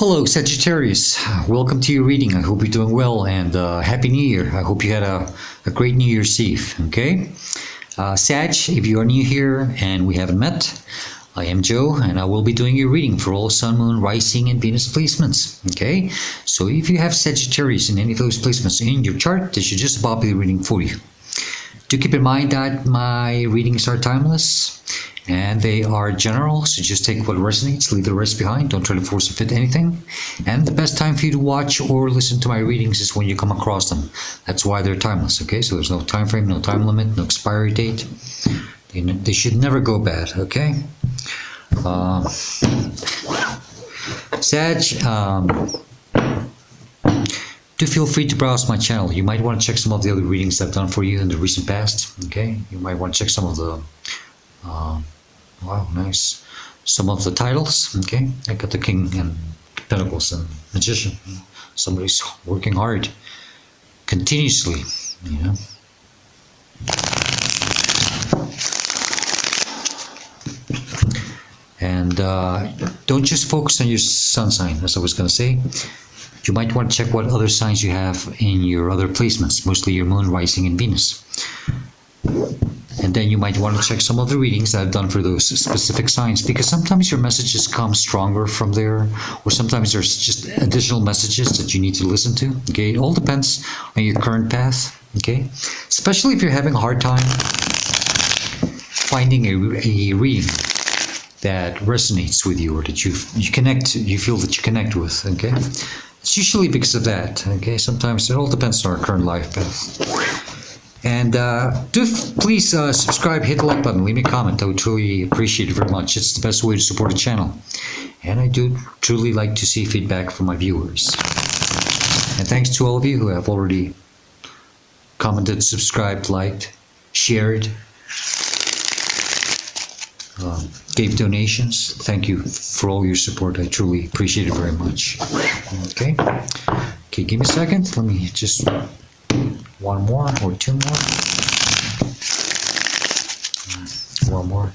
Hello, Sagittarius. Welcome to your reading. I hope you're doing well and Happy New Year. I hope you had a great New Year's Eve. Okay? Sag, if you are new here and we haven't met, I am Joe and I will be doing your reading for all Sun, Moon, Rising, and Venus placements. Okay? So if you have Sagittarius in any of those placements in your chart, this is just a popular reading for you. Do keep in mind that my readings are timeless and they are general, so just take what resonates, leave the rest behind. Don't try to force fit anything. And the best time for you to watch or listen to my readings is when you come across them. That's why they're timeless, okay? So there's no time frame, no time limit, no expiry date. They should never go bad, okay? Sag, do feel free to browse my channel. You might want to check some of the other readings I've done for you in the recent past, okay? You might want to check some of the wow, nice. Some of the titles, okay? I got the King and Pentacles and Magician. Somebody's working hard, continuously, you know. And don't just focus on your sun sign, as I was going to say. You might want to check what other signs you have in your other placements, mostly your Moon, Rising, and Venus. And then you might want to check some of the readings that I've done for those specific signs, because sometimes your messages come stronger from there, or sometimes there's just additional messages that you need to listen to. Okay, it all depends on your current path. Okay, especially if you're having a hard time finding a reading that resonates with you, or that you feel that you connect with. Okay, it's usually because of that. Okay, sometimes it all depends on our current life path. And do please subscribe, hit the like button, leave me a comment. I would truly appreciate it very much. It's the best way to support the channel. And I do truly like to see feedback from my viewers. And thanks to all of you who have already commented, subscribed, liked, shared, gave donations. Thank you for all your support. I truly appreciate it very much. Okay, give me a second. Let me just... one more or two more. One more.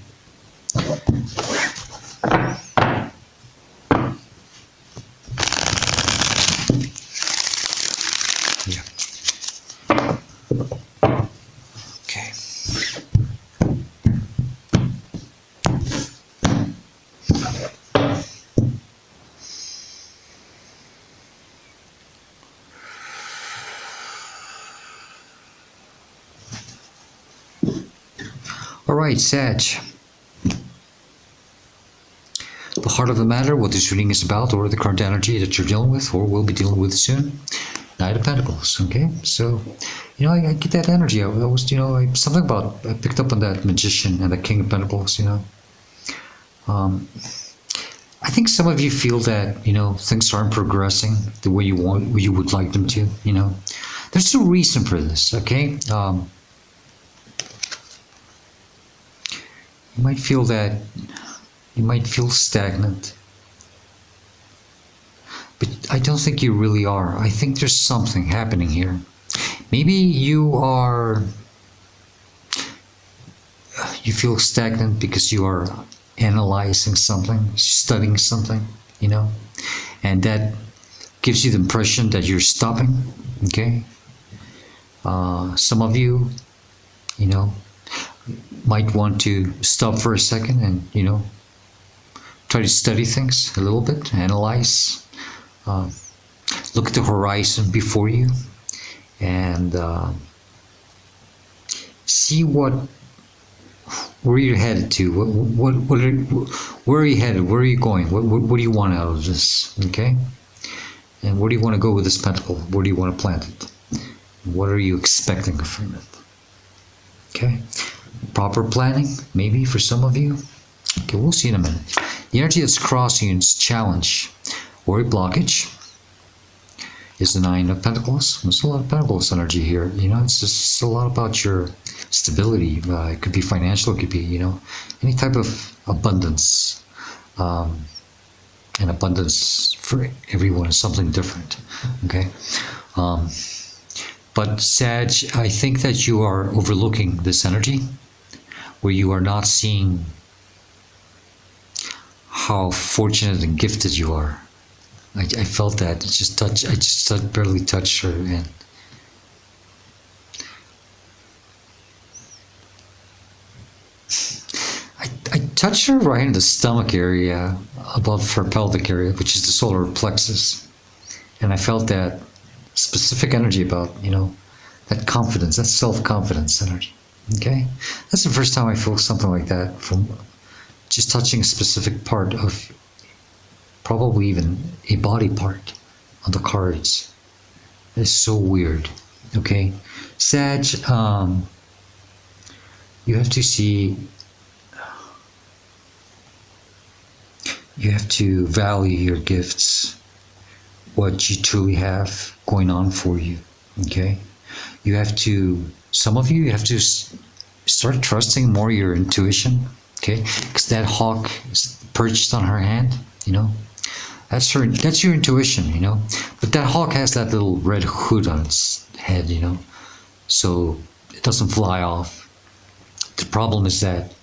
Yeah. Okay. All right, Sag. The heart of the matter, what this reading is about, or the current energy that you're dealing with, or will be dealing with soon. Knight of Pentacles. Okay, so I get that energy. I was, something about I picked up on that Magician and the King of Pentacles. I think some of you feel that things aren't progressing the way you would like them to. There's a reason for this. Okay. You might feel that you might feel stagnant, but I don't think you really are. I think there's something happening here. Maybe you feel stagnant because you are analyzing something, studying something, and that gives you the impression that you're stopping. Okay, some of you, might want to stop for a second and try to study things a little bit, analyze, look at the horizon before you, and see where you're headed to. Where are you headed? Where are you going? What do you want out of this? Okay, and where do you want to go with this pentacle? Where do you want to plant it? What are you expecting from it? Okay. Proper planning, maybe for some of you. Okay, we'll see in a minute. The energy that's crossing you is challenge or a blockage is the Nine of Pentacles. There's a lot of Pentacles energy here. It's just a lot about your stability. It could be financial. It could be, any type of abundance. And abundance for everyone is something different. Okay. But Sag, I think that you are overlooking this energy, where you are not seeing how fortunate and gifted you are. I felt that. I just barely touched her, and I touched her right in the stomach area, above her pelvic area, which is the solar plexus. And I felt that specific energy about, that confidence, that self-confidence energy. Okay? That's the first time I feel something like that from just touching a specific part of, probably even a body part on the cards. It's so weird. Okay? Sag, you have to see, you have to value your gifts, what you truly have going on for you. Okay? You have to, some of you have to start trusting more your intuition. Okay? Because that hawk is perched on her hand, that's your intuition, But that hawk has that little red hood on its head, so it doesn't fly off. The problem is that,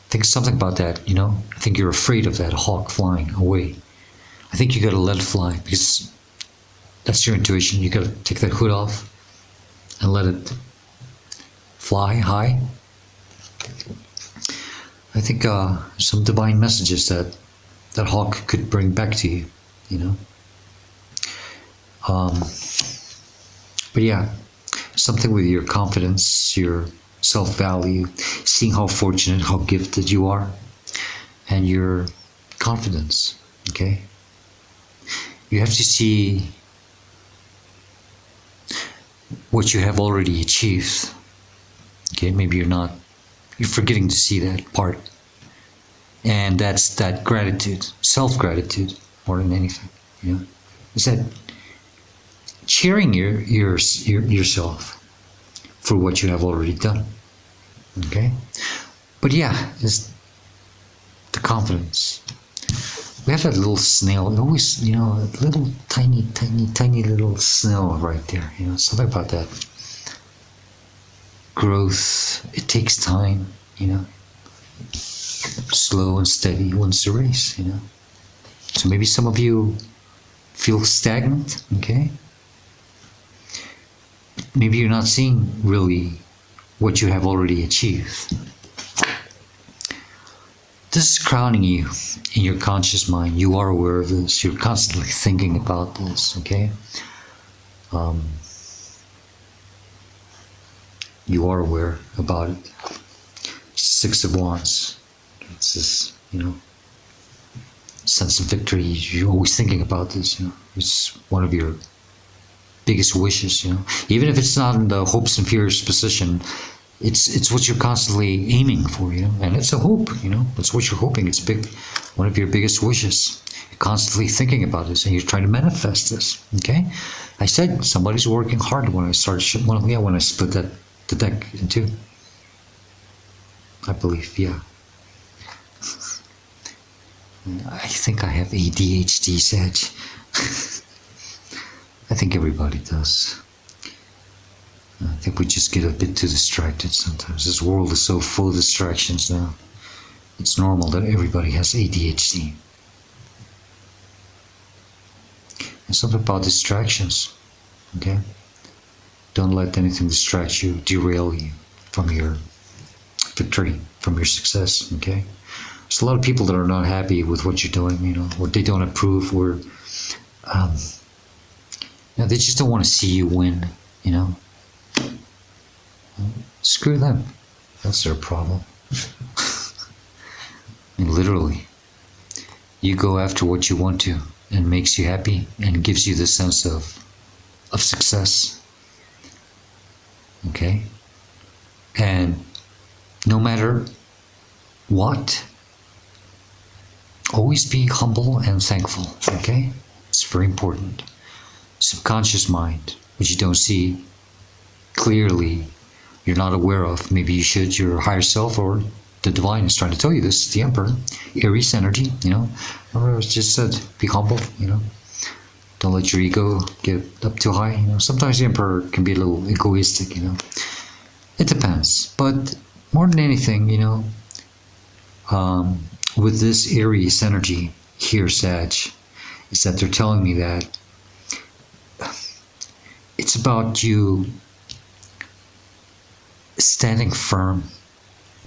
think something about that, I think you're afraid of that hawk flying away. I think you gotta let it fly, because that's your intuition. You gotta take that hood off and let it fly high. I think some divine messages that hawk could bring back to you, But yeah, something with your confidence, your self-value, seeing how fortunate, how gifted you are, and your confidence. Okay? You have to see what you have already achieved. Okay? Maybe you're forgetting to see that part. And that's that gratitude, self-gratitude, more than anything. Is that cheering yourself for what you have already done. Okay? But yeah, it's the confidence. We have that little snail, always, a little tiny little snail right there, something about that. Growth, it takes time, slow and steady wins the race, So maybe some of you feel stagnant, okay? Maybe you're not seeing really what you have already achieved. This is crowning you in your conscious mind. You are aware of this. You're constantly thinking about this, okay? You are aware about it. Six of Wands. It's this, sense of victory. You're always thinking about this, It's one of your biggest wishes, Even if it's not in the hopes and fears position, it's what you're constantly aiming for, And it's a hope, It's what you're hoping. It's one of your biggest wishes. You're constantly thinking about this, and you're trying to manifest this. Okay? I said somebody's working hard when I started. When I split the deck in two. I believe, yeah. I think I have ADHD, Sag. I think everybody does. I think we just get a bit too distracted sometimes. This world is so full of distractions now. It's normal that everybody has ADHD. And something about distractions, okay? Don't let anything distract you, derail you from your victory, from your success, okay? There's a lot of people that are not happy with what you're doing, or they don't approve, or they just don't want to see you win, Screw them. That's their problem. And literally, you go after what you want to, and makes you happy, and gives you the sense of success. Okay? And no matter what, always be humble and thankful, okay? It's very important. Subconscious mind, which you don't see clearly, you're not aware of. Maybe you should, your higher self or the divine is trying to tell you this, the Emperor, Aries energy, Remember I just said, be humble, Don't let your ego get up too high, Sometimes the Emperor can be a little egoistic, It depends. But more than anything, with this Aries energy here, Sag, is that they're telling me that it's about you standing firm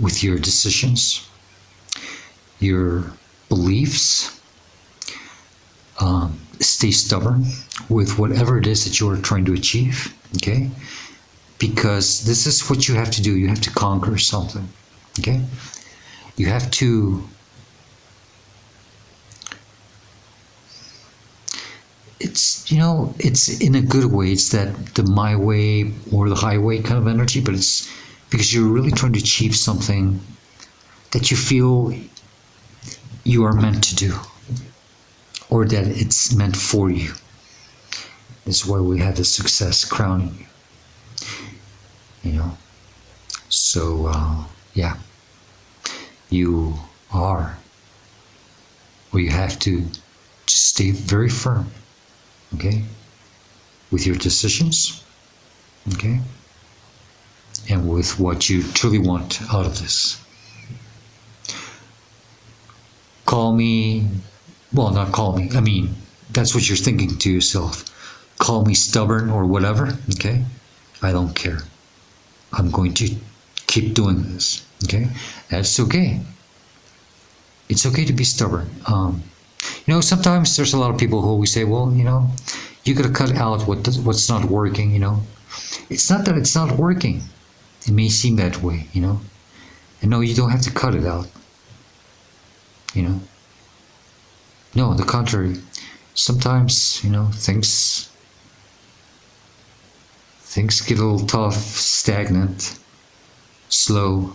with your decisions, your beliefs. Stay stubborn with whatever it is that you're trying to achieve, okay? Because this is what you have to do. You have to conquer something, okay? You have to it's in a good way. It's that the my way or the highway kind of energy, but it's because you're really trying to achieve something that you feel you are meant to do, or that it's meant for you. This is why we have the success crowning you, So, yeah, you are, or you have to just stay very firm, okay, with your decisions, okay, and with what you truly want out of this. Call me, well, not call me, I mean, that's what you're thinking to yourself. Call me stubborn or whatever, okay? I don't care. I'm going to keep doing this, okay? That's okay. It's okay to be stubborn. Sometimes there's a lot of people who always say, well, you gotta cut out what's not working, It's not that it's not working. It may seem that way, And no, you don't have to cut it out, No, on the contrary. Sometimes, things get a little tough, stagnant, slow.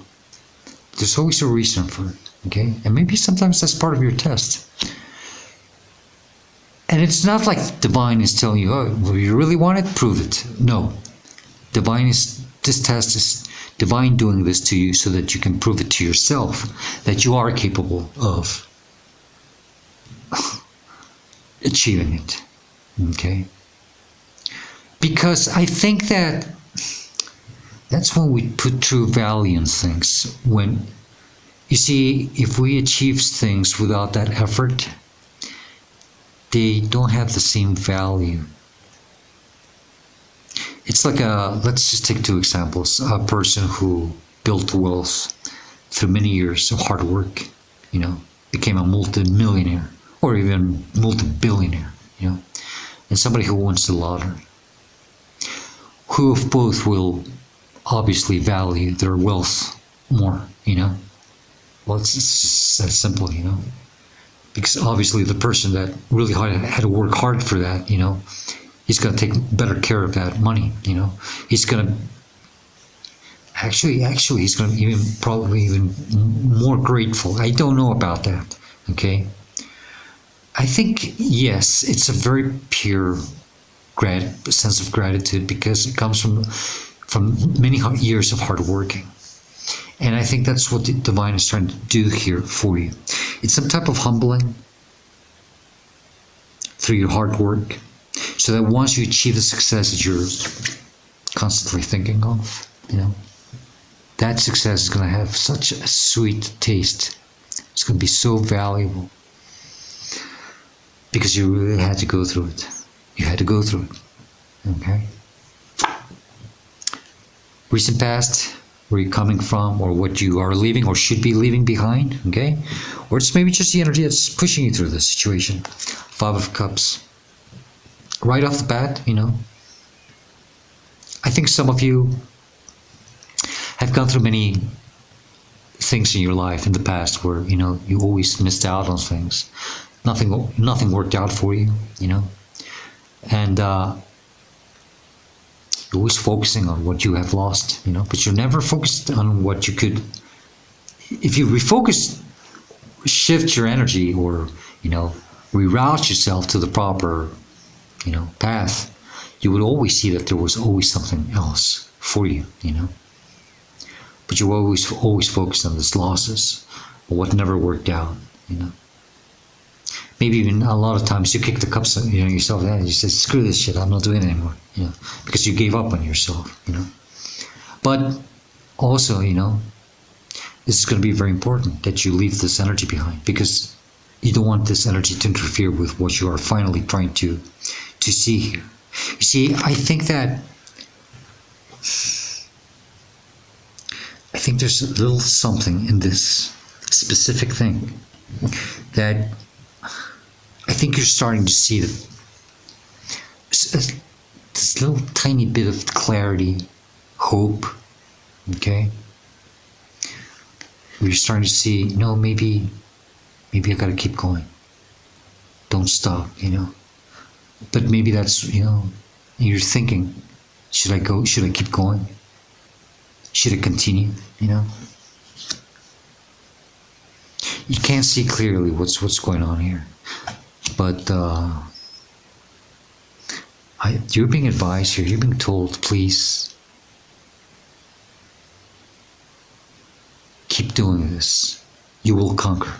There's always a reason for it, okay? And maybe sometimes that's part of your test. And it's not like divine is telling you, oh, well, you really want it? Prove it. No. This test is divine doing this to you so that you can prove it to yourself that you are capable of achieving it, okay? Because I think that's when we put true value in things. When, you see, if we achieve things without that effort, they don't have the same value. It's like let's just take two examples. A person who built wealth through many years of hard work, became a multi-millionaire or even multi-billionaire, and somebody who wins the lottery. Who of both will obviously value their wealth more, Well, it's just that simple, Because obviously the person that really had to work hard for that, he's going to take better care of that money, He's going to, actually, he's going to probably even more grateful. I don't know about that, okay? I think, yes, it's a very pure sense of gratitude because it comes from many years of hard working. And I think that's what the divine is trying to do here for you. It's some type of humbling through your hard work so that once you achieve the success that you're constantly thinking of, that success is going to have such a sweet taste. It's going to be so valuable because you really had to go through it. You had to go through it, okay? Recent past, where you're coming from, or what you are leaving or should be leaving behind, okay? Or it's maybe just the energy that's pushing you through the situation. 5 of Cups. Right off the bat, I think some of you have gone through many things in your life in the past where, you always missed out on things. Nothing worked out for you, And you're always focusing on what you have lost, but you're never focused on what you could. If you refocus, shift your energy or, reroute yourself to the proper, path, you would always see that there was always something else for you, But you always focused on these losses or what never worked out, Maybe even a lot of times you kick the cups, yourself down. You said, "Screw this shit! I'm not doing it anymore." Because you gave up on yourself. But also, this is going to be very important that you leave this energy behind because You don't want this energy to interfere with what you are finally trying to see here. You see, I think there's a little something in this specific thing that I think you're starting to see this little tiny bit of clarity, hope, okay? You're starting to see, maybe I gotta keep going. Don't stop, But maybe that's, you're thinking, should I go? Should I keep going? Should I continue? You can't see clearly what's going on here, but you're being advised here. You're being told, please keep doing this. You will conquer.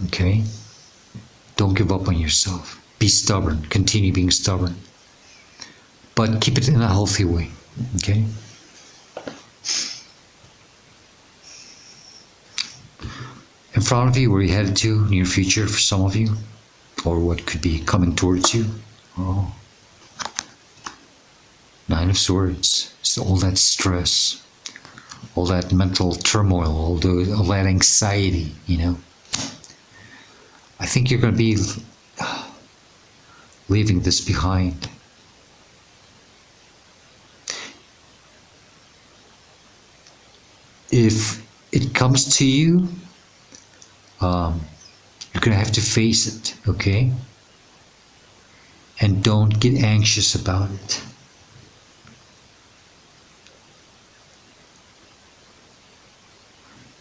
Okay? Don't give up on yourself. Be stubborn. Continue being stubborn. But keep it in a healthy way. Okay? In front of you, where you headed to, near future for some of you, or what could be coming towards you. Oh. Nine of Swords. So all that stress, all that mental turmoil, all that anxiety, I think you're going to be leaving this behind. If it comes to you, you're going to have to face it, okay? And don't get anxious about it.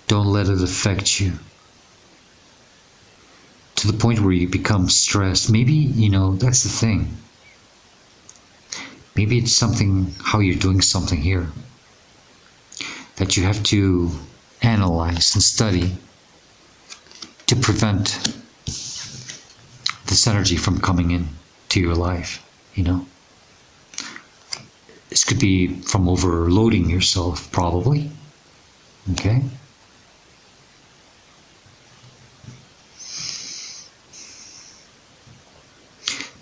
Don't let it affect you to the point where you become stressed. Maybe, that's the thing. Maybe it's something, how you're doing something here, that you have to analyze and study to prevent this energy from coming in to your life, This could be from overloading yourself, probably, okay?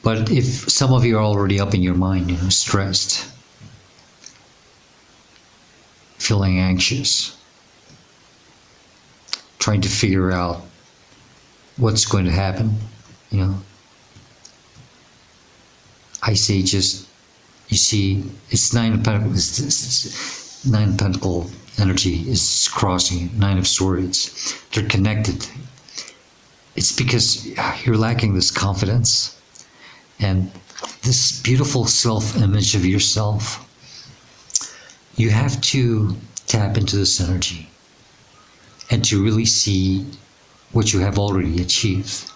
But if some of you are already up in your mind, stressed, feeling anxious, trying to figure out what's going to happen, I say just, you see, it's Nine of Pentacles, Nine of Pentacle energy is crossing, Nine of Swords. They're connected. It's because you're lacking this confidence and this beautiful self-image of yourself. You have to tap into this energy and to really see what you have already achieved.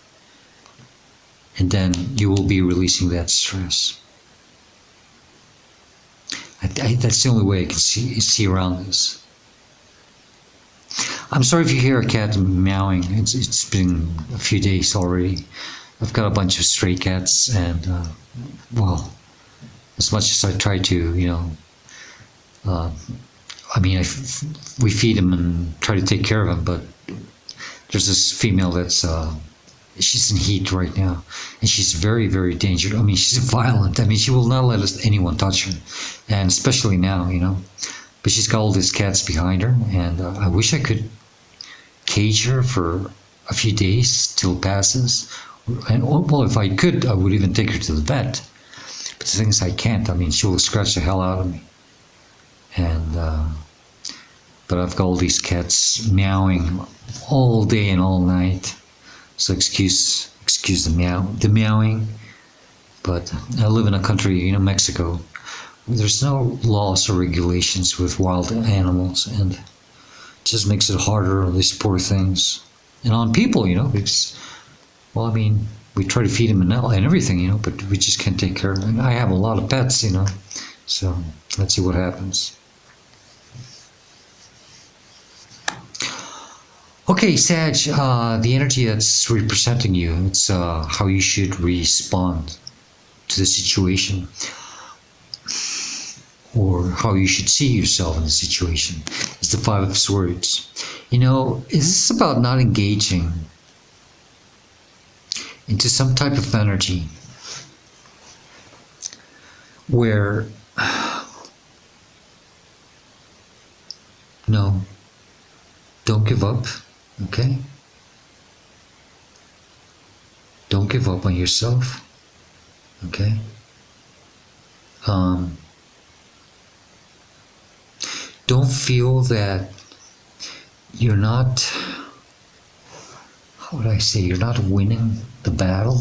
And then you will be releasing that stress. That's the only way I can see around this. I'm sorry if you hear a cat meowing. It's been a few days already. I've got a bunch of stray cats, and as much as I try to, we feed them and try to take care of them, but there's this female that's she's in heat right now, and she's very, very dangerous. She's violent. She will not let anyone touch her, and especially now, But she's got all these cats behind her, and I wish I could cage her for a few days till it passes. And if I could, I would even take her to the vet. But the thing is, I can't. She will scratch the hell out of me. And but I've got all these cats meowing all day and all night. So excuse the meowing. But I live in a country, Mexico. There's no laws or regulations with wild animals, and it just makes it harder on these poor things. And on people, because, we try to feed them and everything, but we just can't take care of them. And I have a lot of pets, so let's see what happens. Okay, Sag, the energy that's representing you, it's how you should respond to the situation, or how you should see yourself in the situation. It's the Five of Swords. You know, is this about not engaging into some type of energy where, no, don't give up, okay? Don't give up on yourself, okay? Don't feel that you're not, how would I say, you're not winning the battle.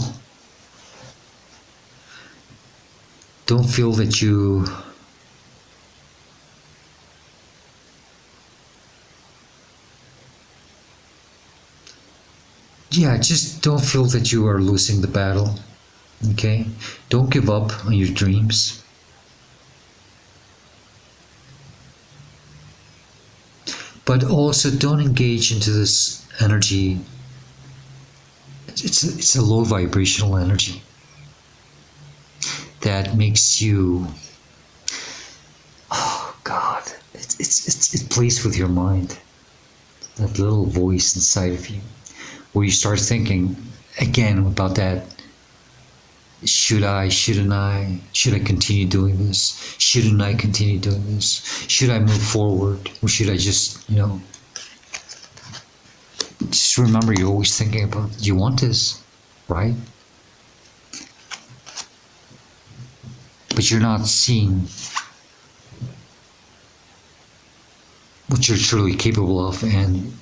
Don't feel that you just don't feel that you are losing the battle, okay? Don't give up on your dreams. But also don't engage into this energy. It's a low vibrational energy that makes you, oh God, it plays with your mind. That little voice inside of you, where you start thinking again about that. Should I, shouldn't I? Should I continue doing this? Shouldn't I continue doing this? Should I move forward? Or should I just, just remember you're always thinking about, you want this, right? But you're not seeing what you're truly capable of and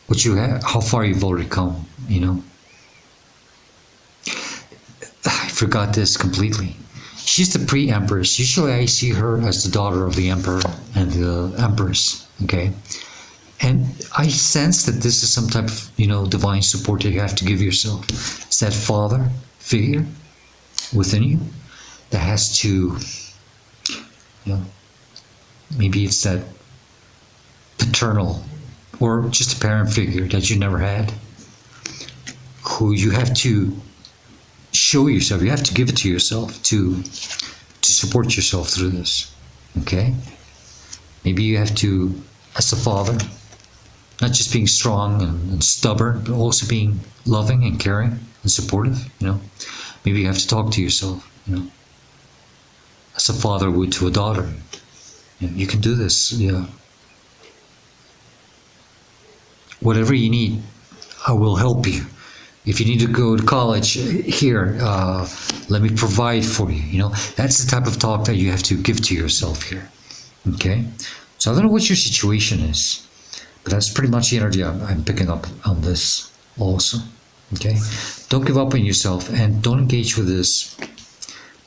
what you have, how far you've already come, I forgot this completely. She's the pre-empress. Usually I see her as the daughter of the emperor and the empress, okay? And I sense that this is some type of, divine support that you have to give yourself. It's that father figure within you that has to, maybe it's that paternal or just a parent figure that you never had, who you have to show yourself, you have to give it to yourself to support yourself through this, okay? Maybe you have to, as a father, not just being strong and stubborn, but also being loving and caring and supportive, Maybe you have to talk to yourself, as a father would to a daughter. You can do this, Whatever you need, I will help you. If you need to go to college, here, let me provide for you. That's the type of talk that you have to give to yourself here. Okay? So I don't know what your situation is, but that's pretty much the energy I'm picking up on this also. Okay? Don't give up on yourself and don't engage with this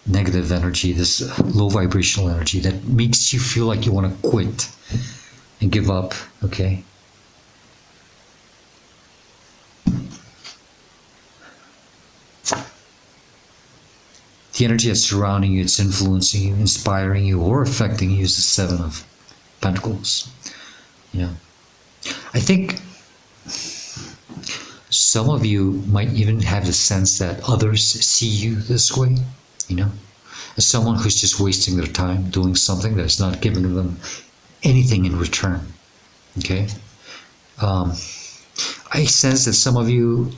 negative energy, this low vibrational energy that makes you feel like you want to quit and give up. Okay? The energy that's surrounding you, it's influencing you, inspiring you, or affecting you is the Seven of Pentacles. I think some of you might even have the sense that others see you this way, as someone who's just wasting their time doing something that's not giving them anything in return. Okay? I sense that some of you,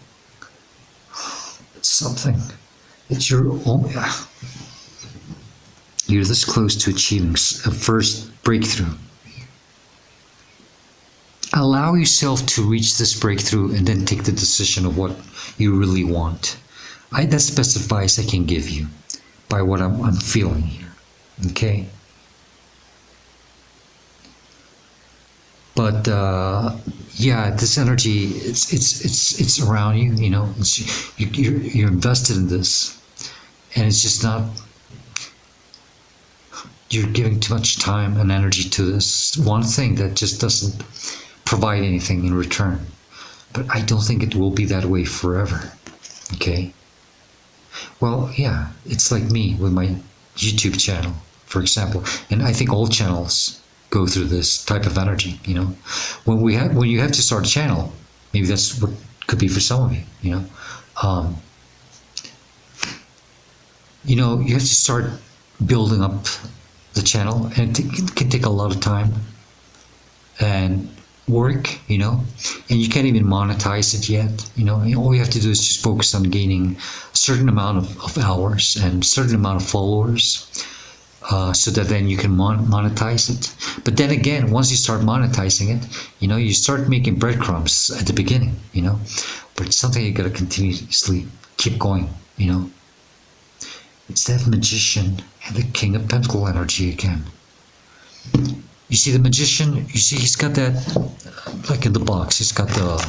it's something that you're this close to achieving a first breakthrough. Allow yourself to reach this breakthrough and then take the decision of what you really want. That's the best advice I can give you by what I'm feeling here. Okay? But this energy, it's around you. You're invested in this, and it's just not. You're giving too much time and energy to this one thing that just doesn't provide anything in return. But I don't think it will be that way forever. Okay? Well, yeah, it's like me with my YouTube channel, for example, and I think all channels go through this type of energy. When you have to start a channel, maybe that's what could be for some of you. You have to start building up the channel, and it can take a lot of time. and work, you know, and you can't even monetize it yet, you know. And all you have to do is just focus on gaining a certain amount of hours and a certain amount of followers, so that then you can monetize it. But then again, once you start monetizing it, you know, you start making breadcrumbs at the beginning, you know, but it's something you got to continuously keep going, you know. It's that Magician and the King of Pentacle energy again. You see the Magician, you see he's got that, like in the box, he's got the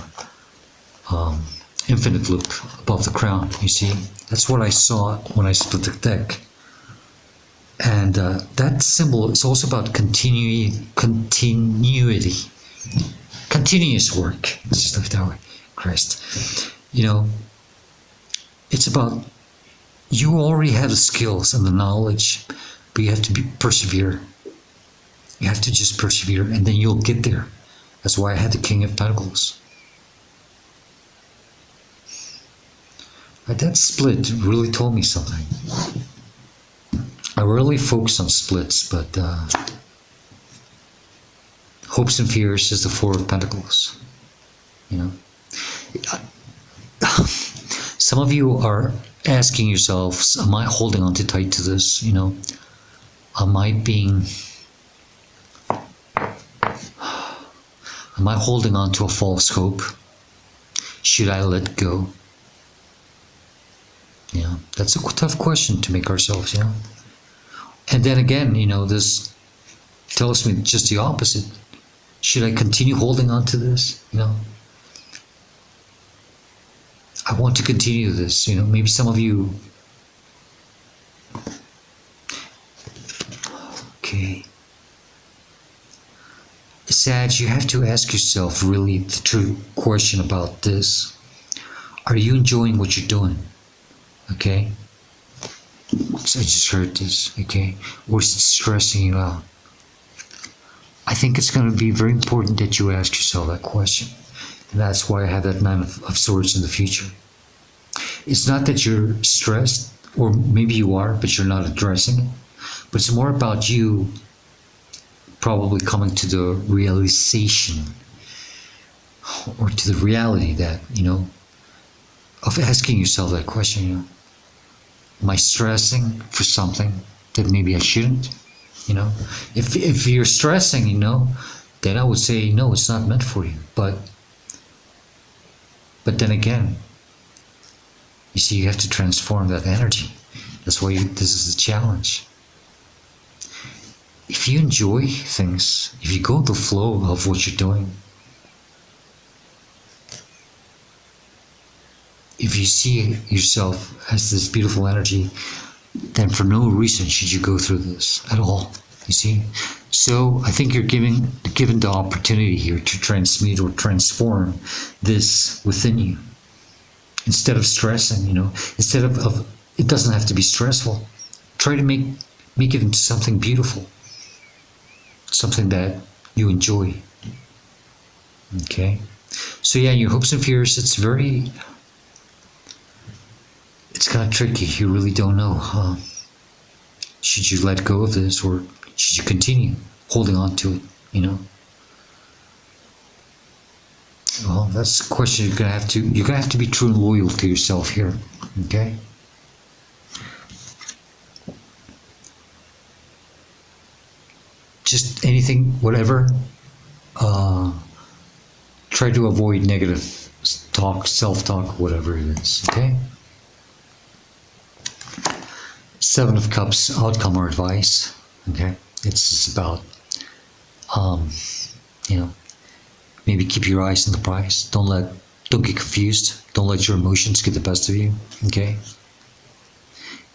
infinite loop above the crown, you see. That's what I saw when I split the deck. And that symbol is also about continuity, continuous work. Let's just leave it that way. Christ. You know, it's about, you already have the skills and the knowledge, but you have to persevere. You have to just persevere, and then you'll get there. That's why I had the King of Pentacles. That split really told me something. I really focus on splits, but hopes and fears is the Four of Pentacles. You know, some of you are asking yourselves, am I holding on too tight to this? You know, am I holding on to a false hope? Should I let go? Yeah, that's a tough question to make ourselves, you know. And then again, you know, this tells me just the opposite. Should I continue holding on to this? You know, I want to continue this. You know, maybe some of you. Okay. Sag, you have to ask yourself really the true question about this. Are you enjoying what you're doing? Okay. So I just heard this, okay? Or is it stressing you out? I think it's going to be very important that you ask yourself that question. And that's why I have that Nine of Swords in the future. It's not that you're stressed, or maybe you are, but you're not addressing it. But it's more about you probably coming to the realization, or to the reality that, you know, of asking yourself that question, you know. Am I stressing for something that maybe I shouldn't? You know, if you're stressing, you know, then I would say no, it's not meant for you. But then again, you see, you have to transform that energy. That's why this is the challenge. If you enjoy things, if you go with the flow of what you're doing, if you see yourself as this beautiful energy, then for no reason should you go through this at all, you see. So I think you're given the opportunity here to transmute or transform this within you. Instead of stressing, you know, instead of it doesn't have to be stressful. Try to make it into something beautiful, something that you enjoy. Okay. So yeah, your hopes and fears, it's kind of tricky. You really don't know. Should you let go of this, or should you continue holding on to it, you know? Well, that's the question you're gonna have to be true and loyal to yourself here, okay? Just anything, whatever. Try to avoid negative talk, self-talk, whatever it is, okay? Seven of Cups, outcome or advice, okay? It's just about, you know, maybe keep your eyes on the prize. Don't get confused. Don't let your emotions get the best of you, okay?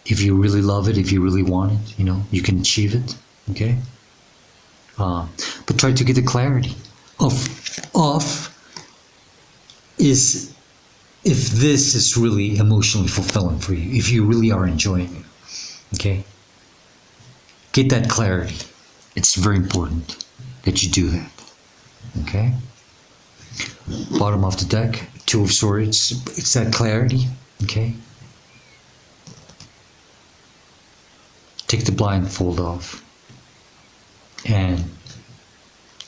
If you really love it, if you really want it, you know, you can achieve it, okay? But try to get the clarity of is if this is really emotionally fulfilling for you, if you really are enjoying it, okay? Get that clarity. It's very important that you do that, okay? Bottom of the deck, Two of Swords, it's that clarity, okay? Take the blindfold off and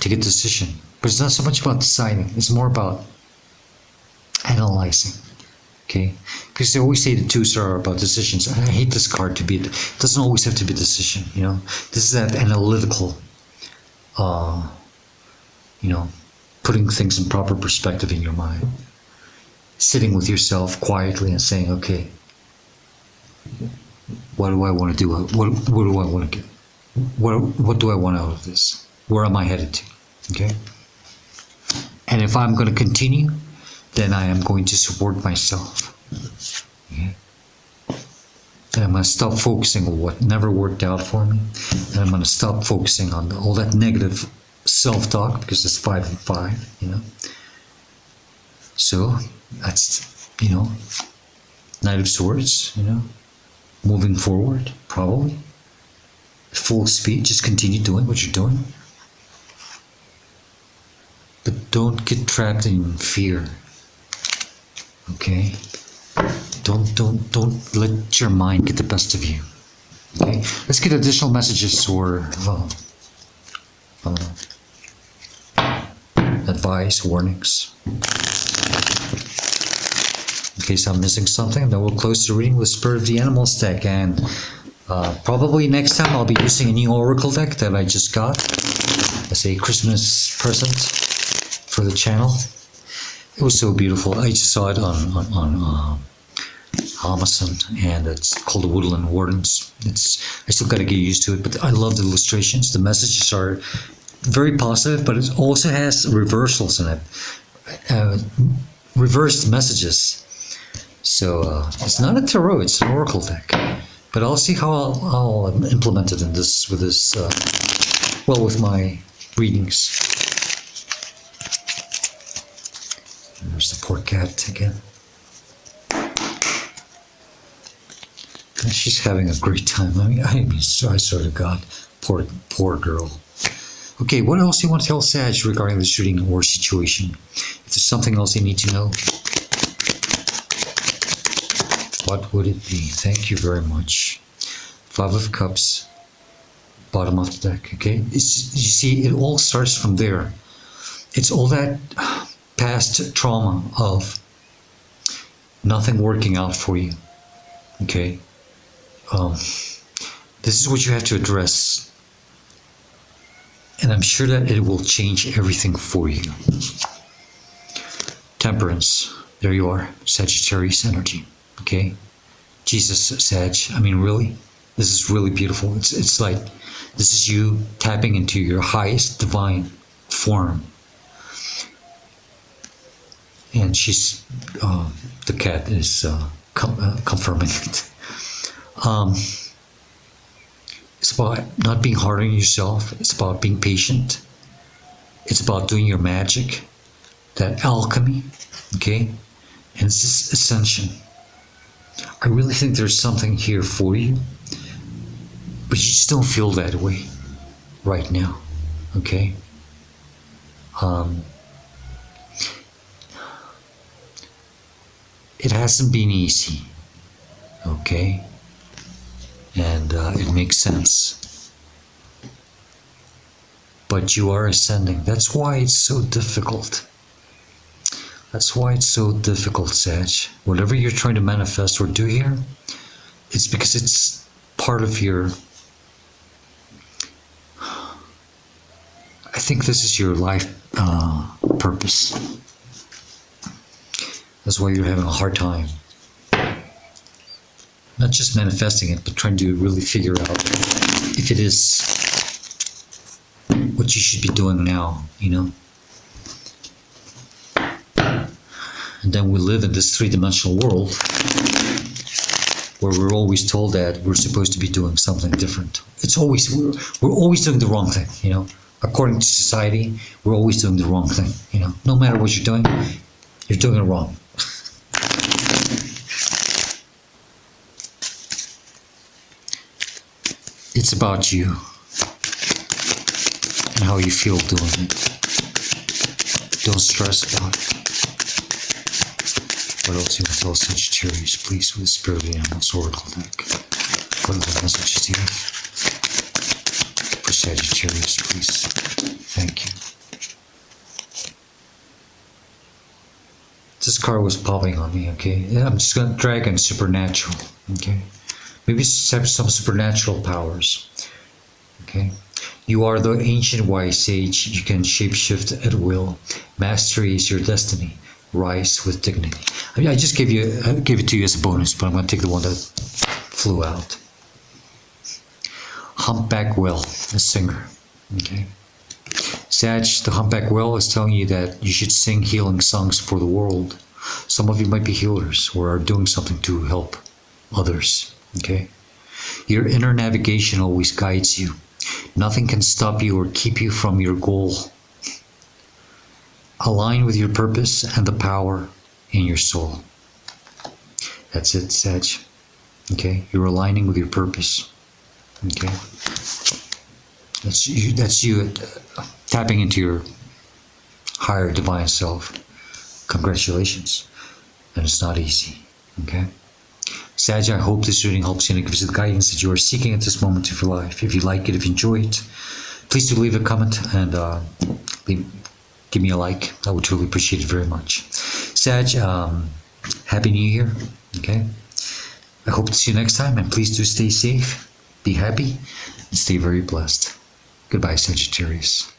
take a decision. But it's not so much about deciding. It's more about analyzing. Okay? Because they always say the twos are about decisions. And I hate this card to be, it doesn't always have to be a decision, you know. This is that analytical, you know, putting things in proper perspective in your mind. Sitting with yourself quietly and saying, okay, what do I want to do? What do I want to get? What do I want out of this? Where am I headed to? Okay? And if I'm going to continue, then I am going to support myself. Okay? And I'm going to stop focusing on what never worked out for me. And I'm going to stop focusing on all that negative self-talk, because it's 5 and 5, you know. So that's, you know, Knight of Swords, you know, moving forward, probably. Full speed, just continue doing what you're doing. But don't get trapped in fear. Okay? Don't let your mind get the best of you. Okay? Let's get additional messages or advice, warnings. In case I'm missing something, then we'll close the reading with Spirit of the Animals deck. And probably next time I'll be using a new Oracle deck that I just got as a Christmas present for the channel. It was so beautiful. I just saw it on Amazon, and it's called the Woodland Wardens. I still got to get used to it, but I love the illustrations. The messages are very positive, but it also has reversals in it, reversed messages. So it's not a tarot; it's an oracle deck. But I'll see how I'll implement it in this with my readings. There's the poor cat again. She's having a great time. I mean, I swear to God, poor girl. Okay, what else do you want to tell Sag regarding the shooting or situation? If there's something else you need to know, what would it be? Thank you very much. 5 of Cups, bottom of the deck. Okay, you see, it all starts from there. It's all that past trauma of nothing working out for you. Okay. This is what you have to address, and I'm sure that it will change everything for you. Temperance, there you are, Sagittarius energy. Okay, Jesus, Sag. I mean, really, this is really beautiful. It's like this is you tapping into your highest divine form, and she's the cat is confirming it. It's about not being hard on yourself. It's about being patient. It's about doing your magic, that alchemy, okay? And it's this ascension. I really think there's something here for you, but you just don't feel that way right now, okay? It hasn't been easy, okay? And it makes sense. But you are ascending. That's why it's so difficult. That's why it's so difficult, Sag. Whatever you're trying to manifest or do here, it's because it's part of your... I think this is your life purpose. That's why you're having a hard time. Not just manifesting it, but trying to really figure out if it is what you should be doing now, you know? And then we live in this three-dimensional world where we're always told that we're supposed to be doing something different. It's always, we're always doing the wrong thing, you know? According to society, we're always doing the wrong thing, you know? No matter what you're doing it wrong. It's about you and how you feel doing it. Don't stress about it. What else you want to tell Sagittarius, please, with the Spirit of the Animals Oracle deck? What other messages do you have for Sagittarius, please? Thank you. card was popping on me, okay? I'm just gonna dragon supernatural, okay? Maybe have some supernatural powers, okay? You are the ancient wise sage. You can shapeshift at will. Mastery is your destiny. Rise with dignity. I mean, I just gave it to you as a bonus, but I'm gonna take the one that flew out. Humpback Will, a singer, okay? Sag, the humpback whale is telling you that you should sing healing songs for the world. Some of you might be healers or are doing something to help others, okay? Your inner navigation always guides you. Nothing can stop you or keep you from your goal. Align with your purpose and the power in your soul. That's it, Sag. Okay? You're aligning with your purpose. Okay? That's you tapping into your higher divine self. Congratulations. And it's not easy. Okay? Sag, I hope this reading helps you and gives you the guidance that you are seeking at this moment of your life. If you like it, if you enjoy it, please do leave a comment and give me a like. I would truly appreciate it very much. Sag, Happy New Year. Okay? I hope to see you next time, and please do stay safe, be happy, and stay very blessed. Goodbye, Sagittarius.